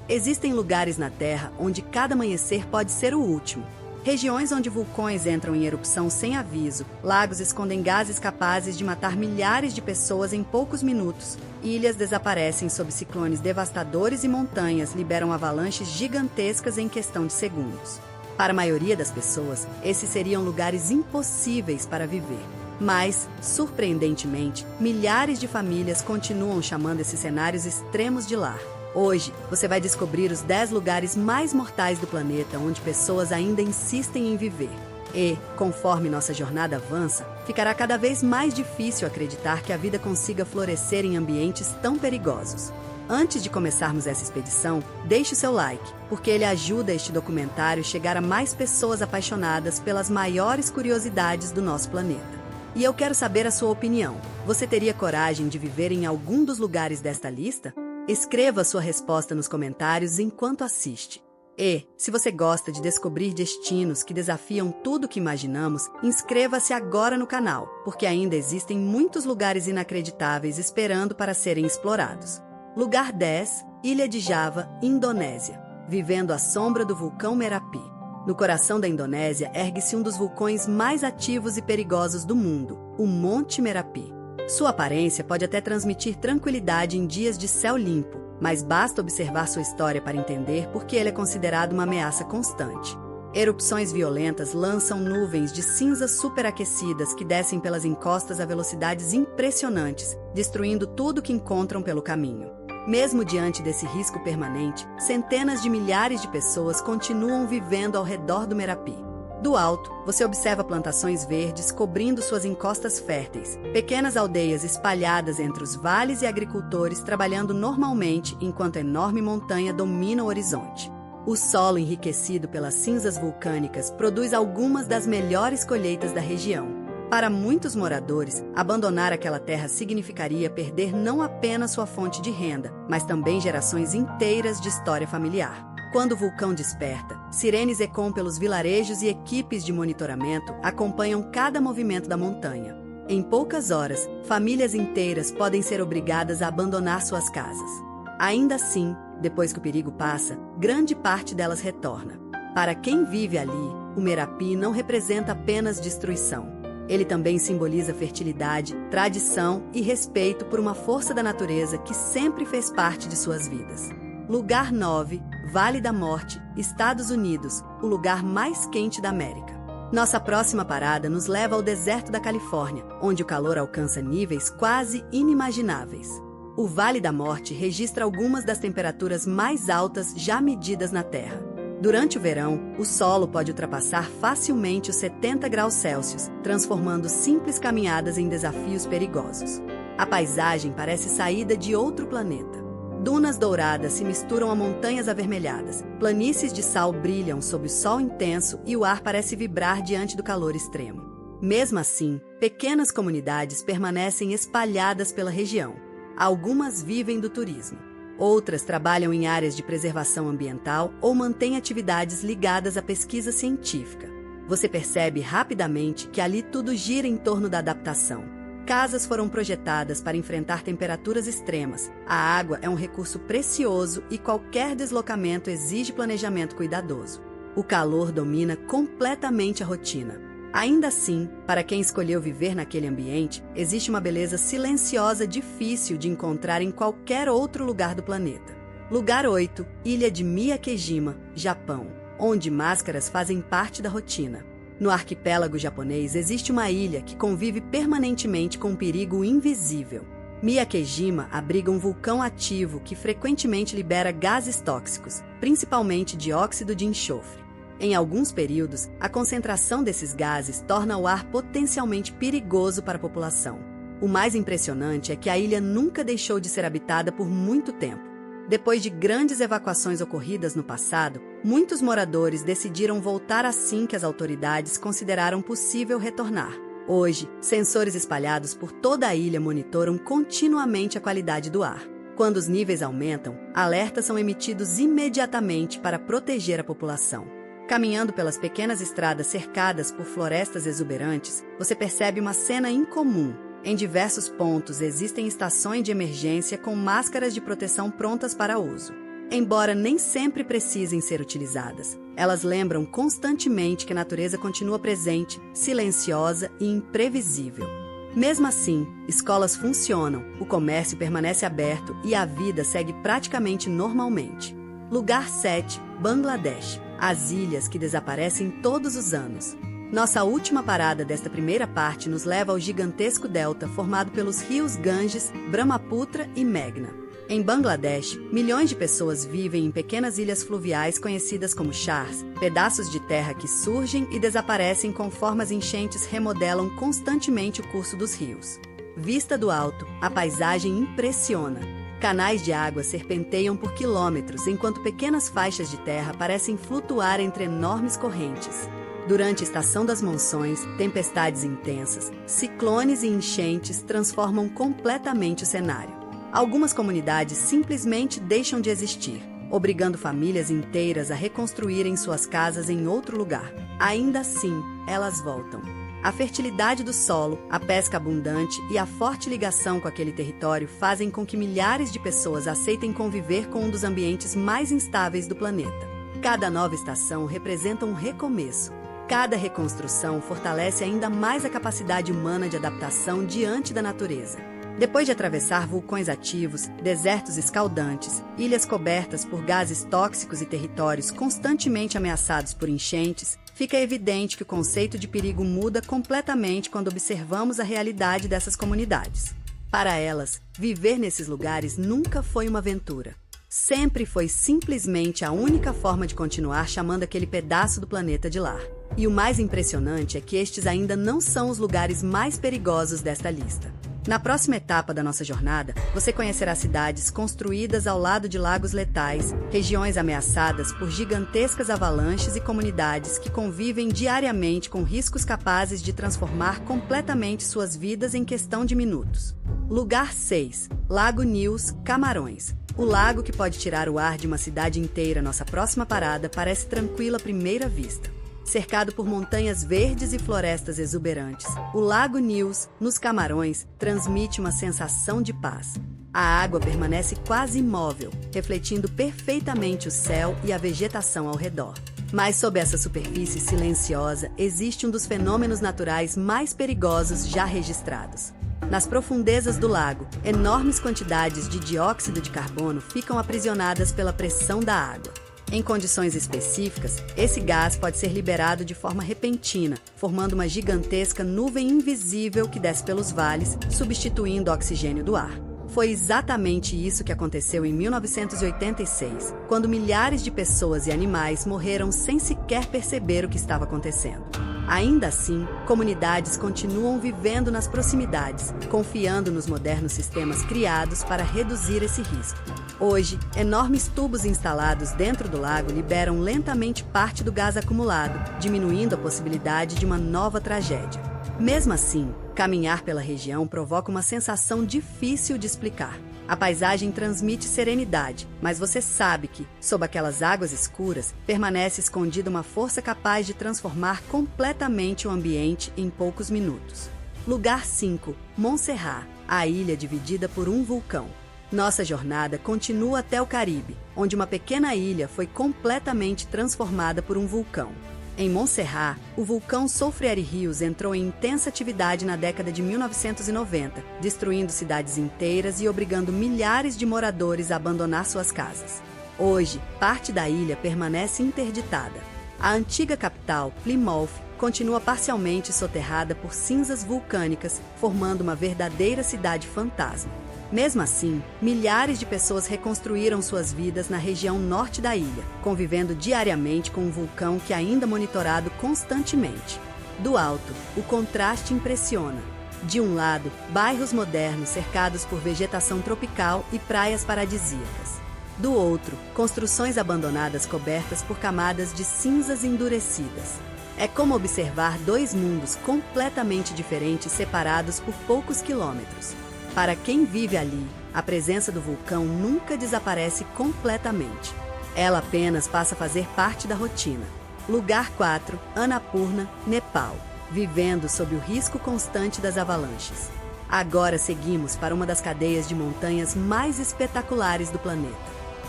Existem lugares na Terra onde cada amanhecer pode ser o último. Regiões onde vulcões entram em erupção sem aviso, lagos escondem gases capazes de matar milhares de pessoas em poucos minutos, ilhas desaparecem sob ciclones devastadores e montanhas liberam avalanches gigantescas em questão de segundos. Para a maioria das pessoas, esses seriam lugares impossíveis para viver. Mas, surpreendentemente, milhares de famílias continuam chamando esses cenários extremos de lar. Hoje, você vai descobrir os 10 lugares mais mortais do planeta onde pessoas ainda insistem em viver. E, conforme nossa jornada avança, ficará cada vez mais difícil acreditar que a vida consiga florescer em ambientes tão perigosos. Antes de começarmos essa expedição, deixe o seu like, porque ele ajuda este documentário a chegar a mais pessoas apaixonadas pelas maiores curiosidades do nosso planeta. E eu quero saber a sua opinião. Você teria coragem de viver em algum dos lugares desta lista? Escreva sua resposta nos comentários enquanto assiste. E, se você gosta de descobrir destinos que desafiam tudo o que imaginamos, inscreva-se agora no canal, porque ainda existem muitos lugares inacreditáveis esperando para serem explorados. Lugar 10, Ilha de Java, Indonésia. Vivendo à sombra do vulcão Merapi. No coração da Indonésia ergue-se um dos vulcões mais ativos e perigosos do mundo, o Monte Merapi. Sua aparência pode até transmitir tranquilidade em dias de céu limpo, mas basta observar sua história para entender por que ele é considerado uma ameaça constante. Erupções violentas lançam nuvens de cinzas superaquecidas que descem pelas encostas a velocidades impressionantes, destruindo tudo que encontram pelo caminho. Mesmo diante desse risco permanente, centenas de milhares de pessoas continuam vivendo ao redor do Merapi. Do alto, você observa plantações verdes cobrindo suas encostas férteis, pequenas aldeias espalhadas entre os vales e agricultores trabalhando normalmente enquanto a enorme montanha domina o horizonte. O solo enriquecido pelas cinzas vulcânicas produz algumas das melhores colheitas da região. Para muitos moradores, abandonar aquela terra significaria perder não apenas sua fonte de renda, mas também gerações inteiras de história familiar. Quando o vulcão desperta, sirenes ecoam pelos vilarejos e equipes de monitoramento acompanham cada movimento da montanha. Em poucas horas, famílias inteiras podem ser obrigadas a abandonar suas casas. Ainda assim, depois que o perigo passa, grande parte delas retorna. Para quem vive ali, o Merapi não representa apenas destruição. Ele também simboliza fertilidade, tradição e respeito por uma força da natureza que sempre fez parte de suas vidas. Lugar 9, Vale da Morte, Estados Unidos, o lugar mais quente da América. Nossa próxima parada nos leva ao deserto da Califórnia, onde o calor alcança níveis quase inimagináveis. O Vale da Morte registra algumas das temperaturas mais altas já medidas na Terra. Durante o verão, o solo pode ultrapassar facilmente os 70 graus Celsius, transformando simples caminhadas em desafios perigosos. A paisagem parece saída de outro planeta. Dunas douradas se misturam a montanhas avermelhadas, planícies de sal brilham sob o sol intenso e o ar parece vibrar diante do calor extremo. Mesmo assim, pequenas comunidades permanecem espalhadas pela região. Algumas vivem do turismo. Outras trabalham em áreas de preservação ambiental ou mantêm atividades ligadas à pesquisa científica. Você percebe rapidamente que ali tudo gira em torno da adaptação. Casas foram projetadas para enfrentar temperaturas extremas. A água é um recurso precioso e qualquer deslocamento exige planejamento cuidadoso. O calor domina completamente a rotina. Ainda assim, para quem escolheu viver naquele ambiente, existe uma beleza silenciosa difícil de encontrar em qualquer outro lugar do planeta. Lugar 8, Ilha de Miyakejima, Japão, onde máscaras fazem parte da rotina. No arquipélago japonês existe uma ilha que convive permanentemente com um perigo invisível. Miyakejima abriga um vulcão ativo que frequentemente libera gases tóxicos, principalmente dióxido de enxofre. Em alguns períodos, a concentração desses gases torna o ar potencialmente perigoso para a população. O mais impressionante é que a ilha nunca deixou de ser habitada por muito tempo. Depois de grandes evacuações ocorridas no passado, muitos moradores decidiram voltar assim que as autoridades consideraram possível retornar. Hoje, sensores espalhados por toda a ilha monitoram continuamente a qualidade do ar. Quando os níveis aumentam, alertas são emitidos imediatamente para proteger a população. Caminhando pelas pequenas estradas cercadas por florestas exuberantes, você percebe uma cena incomum. Em diversos pontos existem estações de emergência com máscaras de proteção prontas para uso. Embora nem sempre precisem ser utilizadas, elas lembram constantemente que a natureza continua presente, silenciosa e imprevisível. Mesmo assim, escolas funcionam, o comércio permanece aberto e a vida segue praticamente normalmente. Lugar 7, Bangladesh. As ilhas que desaparecem todos os anos. Nossa última parada desta primeira parte nos leva ao gigantesco delta formado pelos rios Ganges, Brahmaputra e Meghna. Em Bangladesh, milhões de pessoas vivem em pequenas ilhas fluviais conhecidas como chars, pedaços de terra que surgem e desaparecem conforme as enchentes remodelam constantemente o curso dos rios. Vista do alto, a paisagem impressiona. Canais de água serpenteiam por quilômetros, enquanto pequenas faixas de terra parecem flutuar entre enormes correntes. Durante a estação das monções, tempestades intensas, ciclones e enchentes transformam completamente o cenário. Algumas comunidades simplesmente deixam de existir, obrigando famílias inteiras a reconstruírem suas casas em outro lugar. Ainda assim, elas voltam. A fertilidade do solo, a pesca abundante e a forte ligação com aquele território fazem com que milhares de pessoas aceitem conviver com um dos ambientes mais instáveis do planeta. Cada nova estação representa um recomeço. Cada reconstrução fortalece ainda mais a capacidade humana de adaptação diante da natureza. Depois de atravessar vulcões ativos, desertos escaldantes, ilhas cobertas por gases tóxicos e territórios constantemente ameaçados por enchentes, fica evidente que o conceito de perigo muda completamente quando observamos a realidade dessas comunidades. Para elas, viver nesses lugares nunca foi uma aventura. Sempre foi simplesmente a única forma de continuar chamando aquele pedaço do planeta de lar. E o mais impressionante é que estes ainda não são os lugares mais perigosos desta lista. Na próxima etapa da nossa jornada, você conhecerá cidades construídas ao lado de lagos letais, regiões ameaçadas por gigantescas avalanches e comunidades que convivem diariamente com riscos capazes de transformar completamente suas vidas em questão de minutos. Lugar 6. Lago News, Camarões. O lago que pode tirar o ar de uma cidade inteira, nossa próxima parada, parece tranquila à primeira vista. Cercado por montanhas verdes e florestas exuberantes, o Lago News, nos Camarões, transmite uma sensação de paz. A água permanece quase imóvel, refletindo perfeitamente o céu e a vegetação ao redor. Mas sob essa superfície silenciosa, existe um dos fenômenos naturais mais perigosos já registrados. Nas profundezas do lago, enormes quantidades de dióxido de carbono ficam aprisionadas pela pressão da água. Em condições específicas, esse gás pode ser liberado de forma repentina, formando uma gigantesca nuvem invisível que desce pelos vales, substituindo o oxigênio do ar. Foi exatamente isso que aconteceu em 1986, quando milhares de pessoas e animais morreram sem sequer perceber o que estava acontecendo. Ainda assim, comunidades continuam vivendo nas proximidades, confiando nos modernos sistemas criados para reduzir esse risco. Hoje, enormes tubos instalados dentro do lago liberam lentamente parte do gás acumulado, diminuindo a possibilidade de uma nova tragédia. Mesmo assim, caminhar pela região provoca uma sensação difícil de explicar. A paisagem transmite serenidade, mas você sabe que, sob aquelas águas escuras, permanece escondida uma força capaz de transformar completamente o ambiente em poucos minutos. Lugar 5. Montserrat, a ilha dividida por um vulcão. Nossa jornada continua até o Caribe, onde uma pequena ilha foi completamente transformada por um vulcão. Em Montserrat, o vulcão Soufriere Hills entrou em intensa atividade na década de 1990, destruindo cidades inteiras e obrigando milhares de moradores a abandonar suas casas. Hoje, parte da ilha permanece interditada. A antiga capital, Plymouth, continua parcialmente soterrada por cinzas vulcânicas, formando uma verdadeira cidade fantasma. Mesmo assim, milhares de pessoas reconstruíram suas vidas na região norte da ilha, convivendo diariamente com um vulcão que é ainda monitorado constantemente. Do alto, o contraste impressiona. De um lado, bairros modernos cercados por vegetação tropical e praias paradisíacas. Do outro, construções abandonadas cobertas por camadas de cinzas endurecidas. É como observar dois mundos completamente diferentes separados por poucos quilômetros. Para quem vive ali, a presença do vulcão nunca desaparece completamente. Ela apenas passa a fazer parte da rotina. Lugar 4. Annapurna, Nepal. Vivendo sob o risco constante das avalanches. Agora seguimos para uma das cadeias de montanhas mais espetaculares do planeta.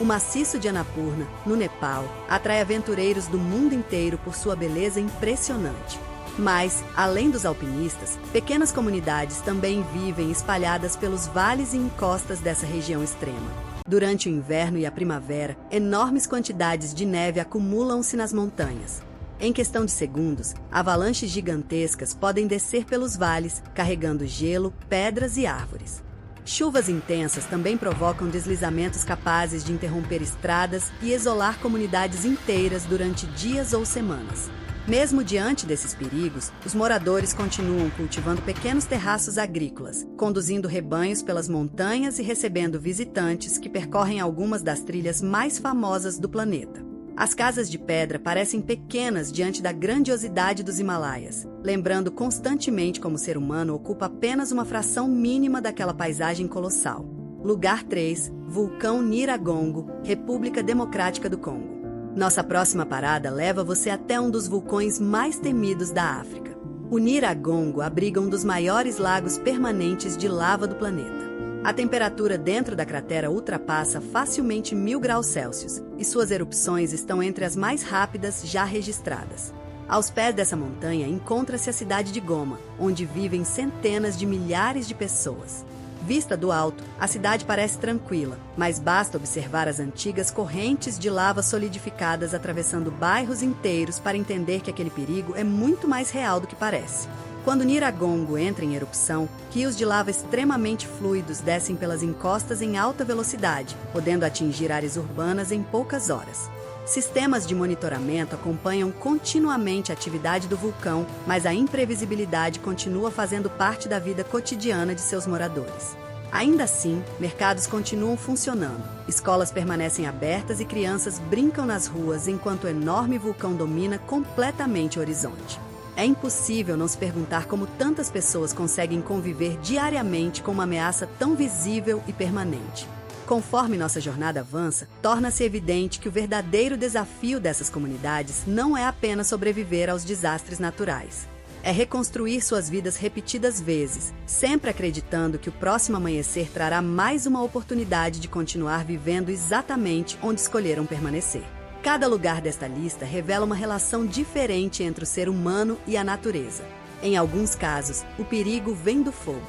O maciço de Annapurna, no Nepal, atrai aventureiros do mundo inteiro por sua beleza impressionante. Mas, além dos alpinistas, pequenas comunidades também vivem espalhadas pelos vales e encostas dessa região extrema. Durante o inverno e a primavera, enormes quantidades de neve acumulam-se nas montanhas. Em questão de segundos, avalanches gigantescas podem descer pelos vales, carregando gelo, pedras e árvores. Chuvas intensas também provocam deslizamentos capazes de interromper estradas e isolar comunidades inteiras durante dias ou semanas. Mesmo diante desses perigos, os moradores continuam cultivando pequenos terraços agrícolas, conduzindo rebanhos pelas montanhas e recebendo visitantes que percorrem algumas das trilhas mais famosas do planeta. As casas de pedra parecem pequenas diante da grandiosidade dos Himalaias, lembrando constantemente como o ser humano ocupa apenas uma fração mínima daquela paisagem colossal. Lugar 3, Vulcão Nyiragongo, República Democrática do Congo. Nossa próxima parada leva você até um dos vulcões mais temidos da África. O Nyiragongo abriga um dos maiores lagos permanentes de lava do planeta. A temperatura dentro da cratera ultrapassa facilmente 1000 graus Celsius e suas erupções estão entre as mais rápidas já registradas. Aos pés dessa montanha encontra-se a cidade de Goma, onde vivem centenas de milhares de pessoas. Vista do alto, a cidade parece tranquila, mas basta observar as antigas correntes de lava solidificadas atravessando bairros inteiros para entender que aquele perigo é muito mais real do que parece. Quando Nyiragongo entra em erupção, rios de lava extremamente fluidos descem pelas encostas em alta velocidade, podendo atingir áreas urbanas em poucas horas. Sistemas de monitoramento acompanham continuamente a atividade do vulcão, mas a imprevisibilidade continua fazendo parte da vida cotidiana de seus moradores. Ainda assim, mercados continuam funcionando, escolas permanecem abertas e crianças brincam nas ruas enquanto o enorme vulcão domina completamente o horizonte. É impossível não se perguntar como tantas pessoas conseguem conviver diariamente com uma ameaça tão visível e permanente. Conforme nossa jornada avança, torna-se evidente que o verdadeiro desafio dessas comunidades não é apenas sobreviver aos desastres naturais. É reconstruir suas vidas repetidas vezes, sempre acreditando que o próximo amanhecer trará mais uma oportunidade de continuar vivendo exatamente onde escolheram permanecer. Cada lugar desta lista revela uma relação diferente entre o ser humano e a natureza. Em alguns casos, o perigo vem do fogo.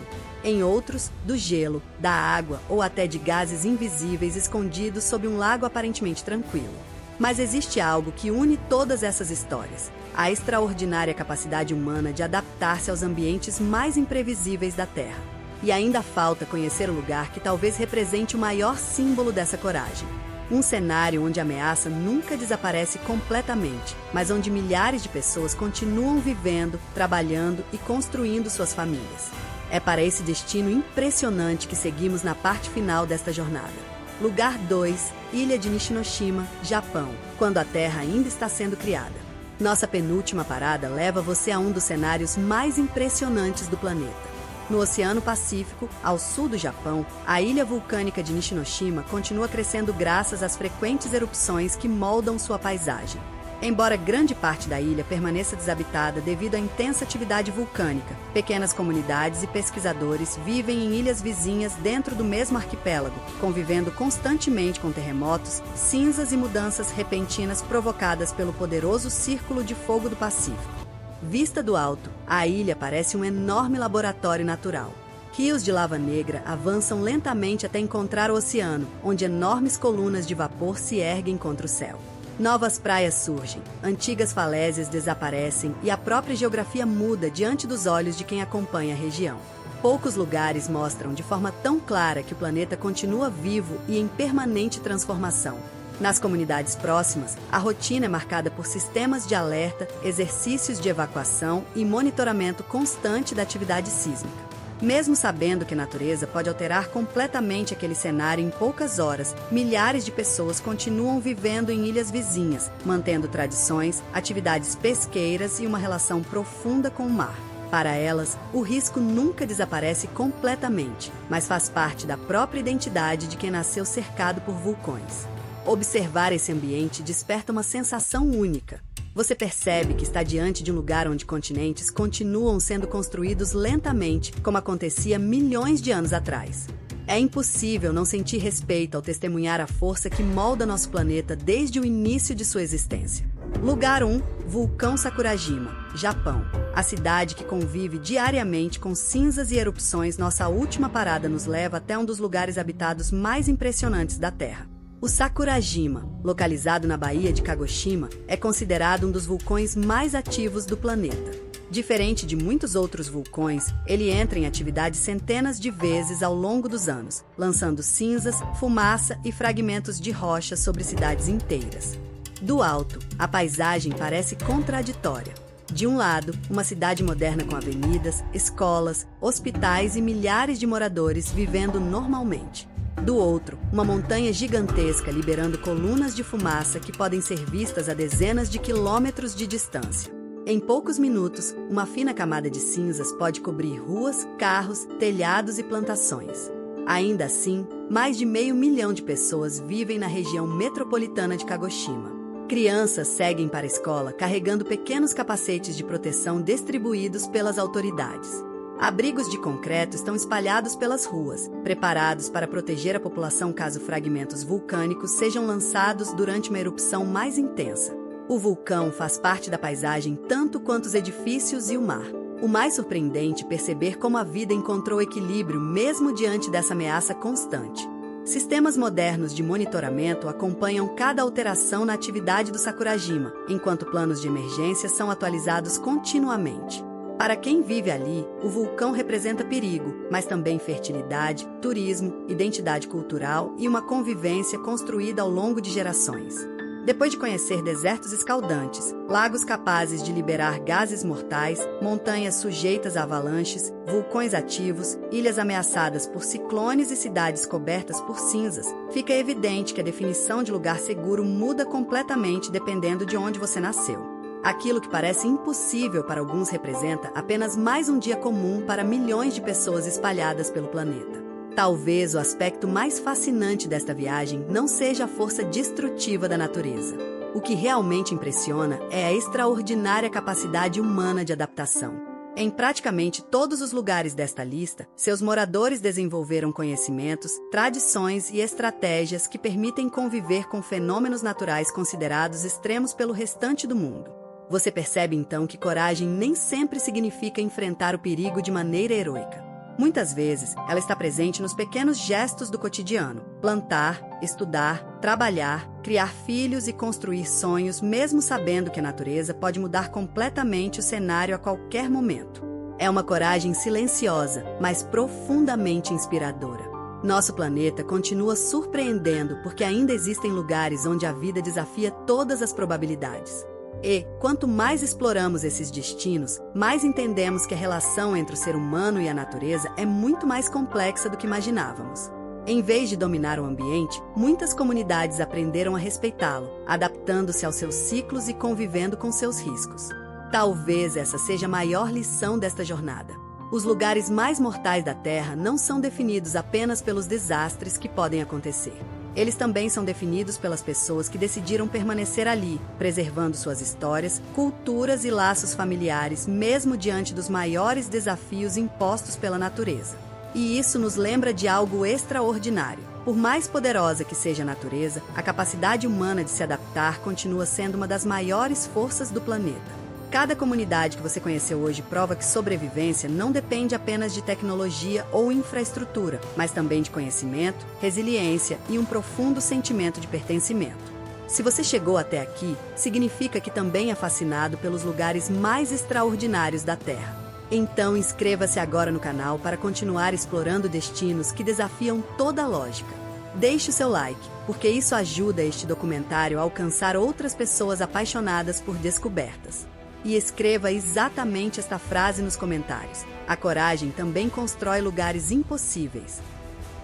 Em outros, do gelo, da água ou até de gases invisíveis escondidos sob um lago aparentemente tranquilo. Mas existe algo que une todas essas histórias: a extraordinária capacidade humana de adaptar-se aos ambientes mais imprevisíveis da Terra. E ainda falta conhecer o lugar que talvez represente o maior símbolo dessa coragem. Um cenário onde a ameaça nunca desaparece completamente, mas onde milhares de pessoas continuam vivendo, trabalhando e construindo suas famílias. É para esse destino impressionante que seguimos na parte final desta jornada. Lugar 2, Ilha de Nishinoshima, Japão, quando a Terra ainda está sendo criada. Nossa penúltima parada leva você a um dos cenários mais impressionantes do planeta. No Oceano Pacífico, ao sul do Japão, a ilha vulcânica de Nishinoshima continua crescendo graças às frequentes erupções que moldam sua paisagem. Embora grande parte da ilha permaneça desabitada devido à intensa atividade vulcânica, pequenas comunidades e pesquisadores vivem em ilhas vizinhas dentro do mesmo arquipélago, convivendo constantemente com terremotos, cinzas e mudanças repentinas provocadas pelo poderoso Círculo de Fogo do Pacífico. Vista do alto, a ilha parece um enorme laboratório natural. Rios de lava negra avançam lentamente até encontrar o oceano, onde enormes colunas de vapor se erguem contra o céu. Novas praias surgem, antigas falésias desaparecem e a própria geografia muda diante dos olhos de quem acompanha a região. Poucos lugares mostram de forma tão clara que o planeta continua vivo e em permanente transformação. Nas comunidades próximas, a rotina é marcada por sistemas de alerta, exercícios de evacuação e monitoramento constante da atividade sísmica. Mesmo sabendo que a natureza pode alterar completamente aquele cenário em poucas horas, milhares de pessoas continuam vivendo em ilhas vizinhas, mantendo tradições, atividades pesqueiras e uma relação profunda com o mar. Para elas, o risco nunca desaparece completamente, mas faz parte da própria identidade de quem nasceu cercado por vulcões. Observar esse ambiente desperta uma sensação única. Você percebe que está diante de um lugar onde continentes continuam sendo construídos lentamente, como acontecia milhões de anos atrás. É impossível não sentir respeito ao testemunhar a força que molda nosso planeta desde o início de sua existência. Lugar 1. Vulcão Sakurajima, Japão. A cidade que convive diariamente com cinzas e erupções, nossa última parada nos leva até um dos lugares habitados mais impressionantes da Terra. O Sakurajima, localizado na Baía de Kagoshima, é considerado um dos vulcões mais ativos do planeta. Diferente de muitos outros vulcões, ele entra em atividade centenas de vezes ao longo dos anos, lançando cinzas, fumaça e fragmentos de rocha sobre cidades inteiras. Do alto, a paisagem parece contraditória. De um lado, uma cidade moderna com avenidas, escolas, hospitais e milhares de moradores vivendo normalmente. Do outro, uma montanha gigantesca liberando colunas de fumaça que podem ser vistas a dezenas de quilômetros de distância. Em poucos minutos, uma fina camada de cinzas pode cobrir ruas, carros, telhados e plantações. Ainda assim, mais de 500 mil de pessoas vivem na região metropolitana de Kagoshima. Crianças seguem para a escola carregando pequenos capacetes de proteção distribuídos pelas autoridades. Abrigos de concreto estão espalhados pelas ruas, preparados para proteger a população caso fragmentos vulcânicos sejam lançados durante uma erupção mais intensa. O vulcão faz parte da paisagem tanto quanto os edifícios e o mar. O mais surpreendente é perceber como a vida encontrou equilíbrio mesmo diante dessa ameaça constante. Sistemas modernos de monitoramento acompanham cada alteração na atividade do Sakurajima, enquanto planos de emergência são atualizados continuamente. Para quem vive ali, o vulcão representa perigo, mas também fertilidade, turismo, identidade cultural e uma convivência construída ao longo de gerações. Depois de conhecer desertos escaldantes, lagos capazes de liberar gases mortais, montanhas sujeitas a avalanches, vulcões ativos, ilhas ameaçadas por ciclones e cidades cobertas por cinzas, fica evidente que a definição de lugar seguro muda completamente dependendo de onde você nasceu. Aquilo que parece impossível para alguns representa apenas mais um dia comum para milhões de pessoas espalhadas pelo planeta. Talvez o aspecto mais fascinante desta viagem não seja a força destrutiva da natureza. O que realmente impressiona é a extraordinária capacidade humana de adaptação. Em praticamente todos os lugares desta lista, seus moradores desenvolveram conhecimentos, tradições e estratégias que permitem conviver com fenômenos naturais considerados extremos pelo restante do mundo. Você percebe então que coragem nem sempre significa enfrentar o perigo de maneira heroica. Muitas vezes, ela está presente nos pequenos gestos do cotidiano. Plantar, estudar, trabalhar, criar filhos e construir sonhos, mesmo sabendo que a natureza pode mudar completamente o cenário a qualquer momento. É uma coragem silenciosa, mas profundamente inspiradora. Nosso planeta continua surpreendendo porque ainda existem lugares onde a vida desafia todas as probabilidades. E, quanto mais exploramos esses destinos, mais entendemos que a relação entre o ser humano e a natureza é muito mais complexa do que imaginávamos. Em vez de dominar o ambiente, muitas comunidades aprenderam a respeitá-lo, adaptando-se aos seus ciclos e convivendo com seus riscos. Talvez essa seja a maior lição desta jornada. Os lugares mais mortais da Terra não são definidos apenas pelos desastres que podem acontecer. Eles também são definidos pelas pessoas que decidiram permanecer ali, preservando suas histórias, culturas e laços familiares, mesmo diante dos maiores desafios impostos pela natureza. E isso nos lembra de algo extraordinário. Por mais poderosa que seja a natureza, a capacidade humana de se adaptar continua sendo uma das maiores forças do planeta. Cada comunidade que você conheceu hoje prova que sobrevivência não depende apenas de tecnologia ou infraestrutura, mas também de conhecimento, resiliência e um profundo sentimento de pertencimento. Se você chegou até aqui, significa que também é fascinado pelos lugares mais extraordinários da Terra. Então inscreva-se agora no canal para continuar explorando destinos que desafiam toda a lógica. Deixe o seu like, porque isso ajuda este documentário a alcançar outras pessoas apaixonadas por descobertas. E escreva exatamente esta frase nos comentários. A coragem também constrói lugares impossíveis.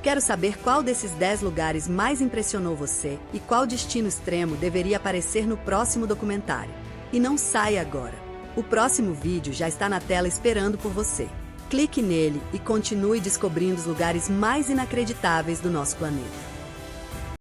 Quero saber qual desses 10 lugares mais impressionou você e qual destino extremo deveria aparecer no próximo documentário. E não saia agora. O próximo vídeo já está na tela esperando por você. Clique nele e continue descobrindo os lugares mais inacreditáveis do nosso planeta.